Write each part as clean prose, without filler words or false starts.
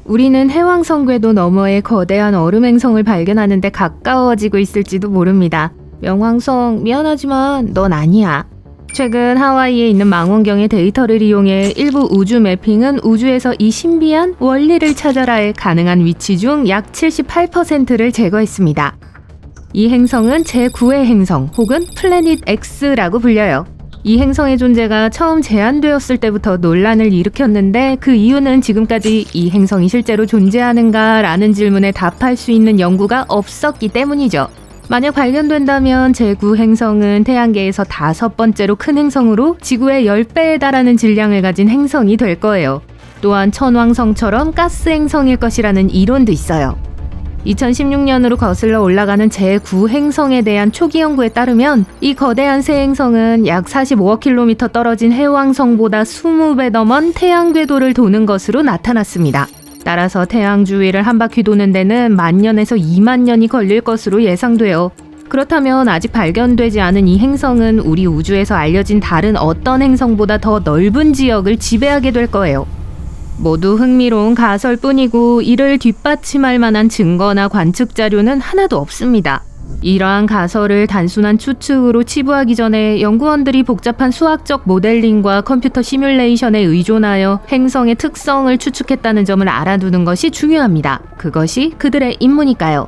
우리는 해왕성 궤도 너머의 거대한 얼음 행성을 발견하는데 가까워지고 있을지도 모릅니다. 명왕성, 미안하지만 넌 아니야. 최근 하와이에 있는 망원경의 데이터를 이용해 일부 우주 매핑은 우주에서 이 신비한 원리를 찾아라에 가능한 위치 중 약 78%를 제거했습니다. 이 행성은 제9의 행성 혹은 플래닛 X라고 불려요. 이 행성의 존재가 처음 제안되었을 때부터 논란을 일으켰는데 그 이유는 지금까지 이 행성이 실제로 존재하는가 라는 질문에 답할 수 있는 연구가 없었기 때문이죠. 만약 발견된다면 제9 행성은 태양계에서 5번째로 큰 행성으로 지구의 10배에 달하는 질량을 가진 행성이 될 거예요. 또한 천왕성처럼 가스 행성일 것이라는 이론도 있어요. 2016년으로 거슬러 올라가는 제9 행성에 대한 초기 연구에 따르면 이 거대한 새 행성은 약 45억 킬로미터 떨어진 해왕성보다 20배 더 먼 태양 궤도를 도는 것으로 나타났습니다. 따라서 태양 주위를 한 바퀴 도는 데는 10,000년에서 20,000년이 걸릴 것으로 예상돼요. 그렇다면 아직 발견되지 않은 이 행성은 우리 우주에서 알려진 다른 어떤 행성보다 더 넓은 지역을 지배하게 될 거예요. 모두 흥미로운 가설뿐이고 이를 뒷받침할 만한 증거나 관측 자료는 하나도 없습니다. 이러한 가설을 단순한 추측으로 치부하기 전에 연구원들이 복잡한 수학적 모델링과 컴퓨터 시뮬레이션에 의존하여 행성의 특성을 추측했다는 점을 알아두는 것이 중요합니다. 그것이 그들의 임무니까요.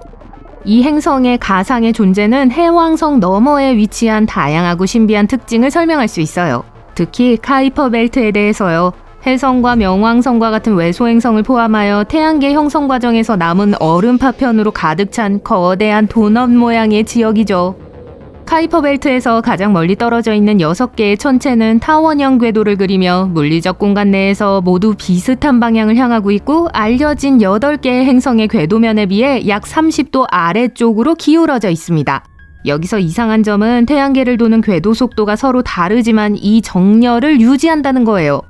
이 행성의 가상의 존재는 해왕성 너머에 위치한 다양하고 신비한 특징을 설명할 수 있어요. 특히 카이퍼 벨트에 대해서요. 해성과 명왕성과 같은 외소행성을 포함하여 태양계 형성 과정에서 남은 얼음 파편으로 가득 찬 거대한 도넛 모양의 지역이죠. 카이퍼 벨트에서 가장 멀리 떨어져 있는 6개의 천체는 타원형 궤도를 그리며 물리적 공간 내에서 모두 비슷한 방향을 향하고 있고 알려진 8개의 행성의 궤도면에 비해 약 30도 아래쪽으로 기울어져 있습니다. 여기서 이상한 점은 태양계를 도는 궤도 속도가 서로 다르지만 이 정렬을 유지한다는 거예요.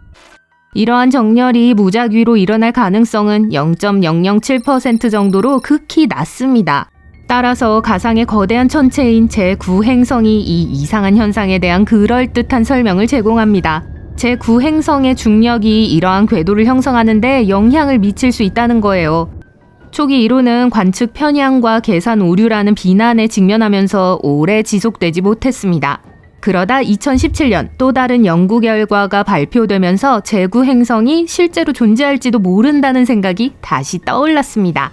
이러한 정렬이 무작위로 일어날 가능성은 0.007% 정도로 극히 낮습니다. 따라서 가상의 거대한 천체인 제9 행성이 이 이상한 현상에 대한 그럴듯한 설명을 제공합니다. 제9 행성의 중력이 이러한 궤도를 형성하는데 영향을 미칠 수 있다는 거예요. 초기 이론은 관측 편향과 계산 오류라는 비난에 직면하면서 오래 지속되지 못했습니다. 그러다 2017년 또 다른 연구 결과가 발표되면서 제9 행성이 실제로 존재할지도 모른다는 생각이 다시 떠올랐습니다.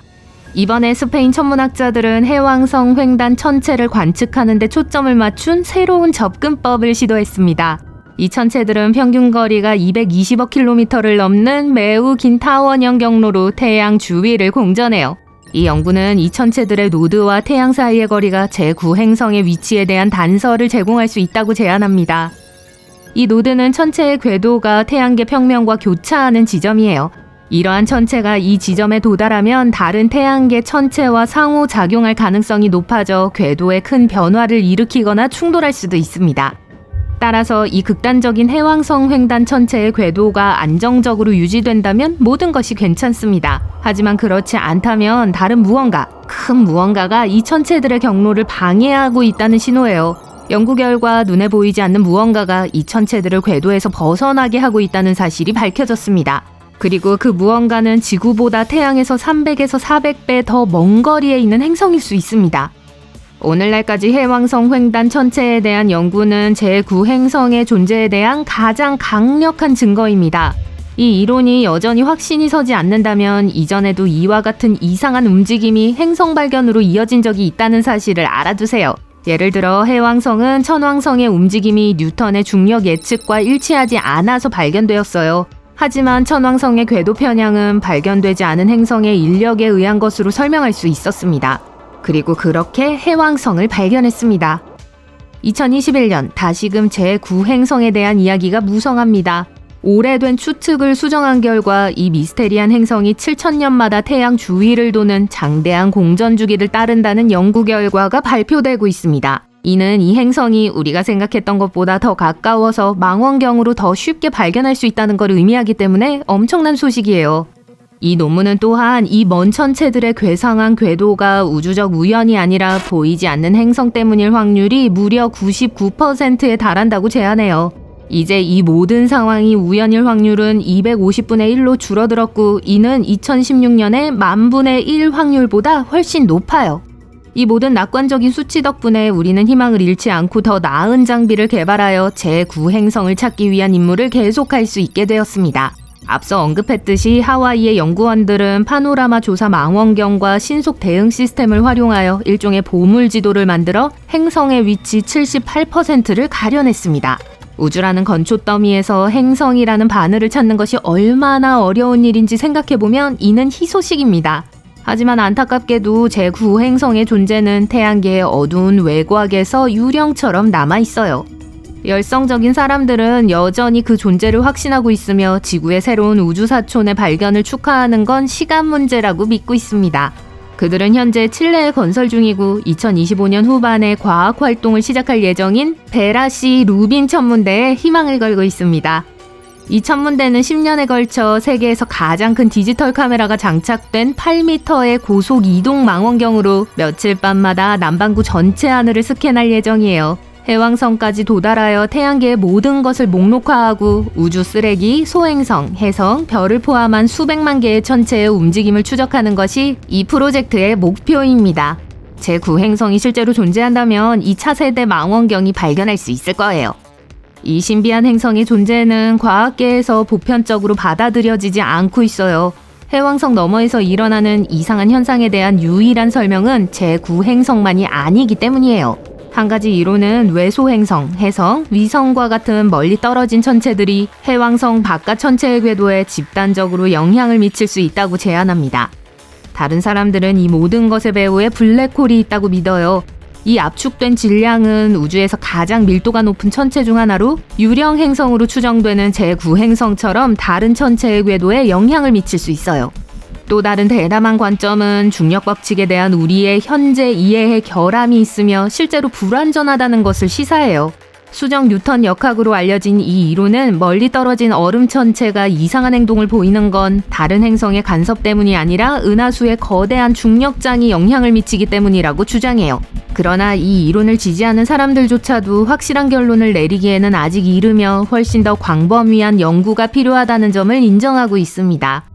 이번에 스페인 천문학자들은 해왕성 횡단 천체를 관측하는 데 초점을 맞춘 새로운 접근법을 시도했습니다. 이 천체들은 평균 거리가 220억 킬로미터를 넘는 매우 긴 타원형 경로로 태양 주위를 공전해요. 이 연구는 이 천체들의 노드와 태양 사이의 거리가 제9 행성의 위치에 대한 단서를 제공할 수 있다고 제안합니다. 이 노드는 천체의 궤도가 태양계 평면과 교차하는 지점이에요. 이러한 천체가 이 지점에 도달하면 다른 태양계 천체와 상호작용할 가능성이 높아져 궤도에 큰 변화를 일으키거나 충돌할 수도 있습니다. 따라서 이 극단적인 해왕성 횡단 천체의 궤도가 안정적으로 유지된다면 모든 것이 괜찮습니다. 하지만 그렇지 않다면 다른 무언가, 큰 무언가가 이 천체들의 경로를 방해하고 있다는 신호예요. 연구 결과 눈에 보이지 않는 무언가가 이 천체들을 궤도에서 벗어나게 하고 있다는 사실이 밝혀졌습니다. 그리고 그 무언가는 지구보다 태양에서 300에서 400배 더 먼 거리에 있는 행성일 수 있습니다. 오늘날까지 해왕성 횡단 천체에 대한 연구는 제9 행성의 존재에 대한 가장 강력한 증거입니다. 이 이론이 여전히 확신이 서지 않는다면 이전에도 이와 같은 이상한 움직임이 행성 발견으로 이어진 적이 있다는 사실을 알아두세요. 예를 들어 해왕성은 천왕성의 움직임이 뉴턴의 중력 예측과 일치하지 않아서 발견되었어요. 하지만 천왕성의 궤도 편향은 발견되지 않은 행성의 인력에 의한 것으로 설명할 수 있었습니다. 그리고 그렇게 해왕성을 발견했습니다. 2021년 다시금 제9 행성에 대한 이야기가 무성합니다. 오래된 추측을 수정한 결과 이 미스테리한 행성이 7,000년마다 태양 주위를 도는 장대한 공전 주기를 따른다는 연구 결과가 발표되고 있습니다. 이는 이 행성이 우리가 생각했던 것보다 더 가까워서 망원경으로 더 쉽게 발견할 수 있다는 걸 의미하기 때문에 엄청난 소식이에요. 이 논문은 또한 이 먼 천체들의 괴상한 궤도가 우주적 우연이 아니라 보이지 않는 행성 때문일 확률이 무려 99%에 달한다고 제안해요. 이제 이 모든 상황이 우연일 확률은 250분의 1로 줄어들었고 이는 2016년의 10,000분의 1 확률보다 훨씬 높아요. 이 모든 낙관적인 수치 덕분에 우리는 희망을 잃지 않고 더 나은 장비를 개발하여 제9행성을 찾기 위한 임무를 계속할 수 있게 되었습니다. 앞서 언급했듯이 하와이의 연구원들은 파노라마 조사 망원경과 신속 대응 시스템을 활용하여 일종의 보물 지도를 만들어 행성의 위치 78%를 가려냈습니다. 우주라는 건초 더미에서 행성이라는 바늘을 찾는 것이 얼마나 어려운 일인지 생각해보면 이는 희소식입니다. 하지만 안타깝게도 제9행성의 존재는 태양계의 어두운 외곽에서 유령처럼 남아있어요. 열성적인 사람들은 여전히 그 존재를 확신하고 있으며 지구의 새로운 우주사촌의 발견을 축하하는 건 시간 문제라고 믿고 있습니다. 그들은 현재 칠레에 건설 중이고 2025년 후반에 과학 활동을 시작할 예정인 베라시 루빈 천문대에 희망을 걸고 있습니다. 이 천문대는 10년에 걸쳐 세계에서 가장 큰 디지털 카메라가 장착된 8m의 고속 이동 망원경으로 며칠 밤마다 남반구 전체 하늘을 스캔할 예정이에요. 해왕성까지 도달하여 태양계의 모든 것을 목록화하고 우주 쓰레기, 소행성, 해성, 별을 포함한 수백만 개의 천체의 움직임을 추적하는 것이 이 프로젝트의 목표입니다. 제9행성이 실제로 존재한다면 이 차세대 망원경이 발견할 수 있을 거예요. 이 신비한 행성의 존재는 과학계에서 보편적으로 받아들여지지 않고 있어요. 해왕성 너머에서 일어나는 이상한 현상에 대한 유일한 설명은 제9행성만이 아니기 때문이에요. 한 가지 이론은 외소행성, 해성, 위성과 같은 멀리 떨어진 천체들이 해왕성 바깥 천체의 궤도에 집단적으로 영향을 미칠 수 있다고 제안합니다. 다른 사람들은 이 모든 것의 배후에 블랙홀이 있다고 믿어요. 이 압축된 질량은 우주에서 가장 밀도가 높은 천체 중 하나로 유령 행성으로 추정되는 제9행성처럼 다른 천체의 궤도에 영향을 미칠 수 있어요. 또 다른 대담한 관점은 중력 법칙에 대한 우리의 현재 이해의 결함이 있으며 실제로 불완전하다는 것을 시사해요. 수정 뉴턴 역학으로 알려진 이 이론은 멀리 떨어진 얼음 천체가 이상한 행동을 보이는 건 다른 행성의 간섭 때문이 아니라 은하수의 거대한 중력장이 영향을 미치기 때문이라고 주장해요. 그러나 이 이론을 지지하는 사람들조차도 확실한 결론을 내리기에는 아직 이르며 훨씬 더 광범위한 연구가 필요하다는 점을 인정하고 있습니다.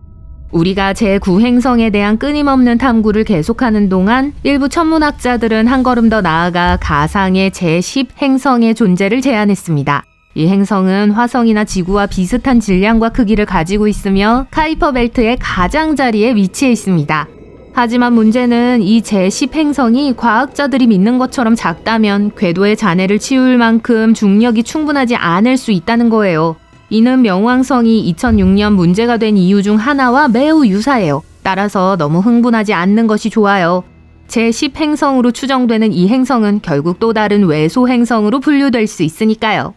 우리가 제9행성에 대한 끊임없는 탐구를 계속하는 동안 일부 천문학자들은 한 걸음 더 나아가 가상의 제10행성의 존재를 제안했습니다. 이 행성은 화성이나 지구와 비슷한 질량과 크기를 가지고 있으며 카이퍼 벨트의 가장자리에 위치해 있습니다. 하지만 문제는 이 제10행성이 과학자들이 믿는 것처럼 작다면 궤도의 잔해를 치울 만큼 중력이 충분하지 않을 수 있다는 거예요. 이는 명왕성이 2006년 문제가 된 이유 중 하나와 매우 유사해요. 따라서 너무 흥분하지 않는 것이 좋아요. 제10행성으로 추정되는 이 행성은 결국 또 다른 외소 행성으로 분류될 수 있으니까요.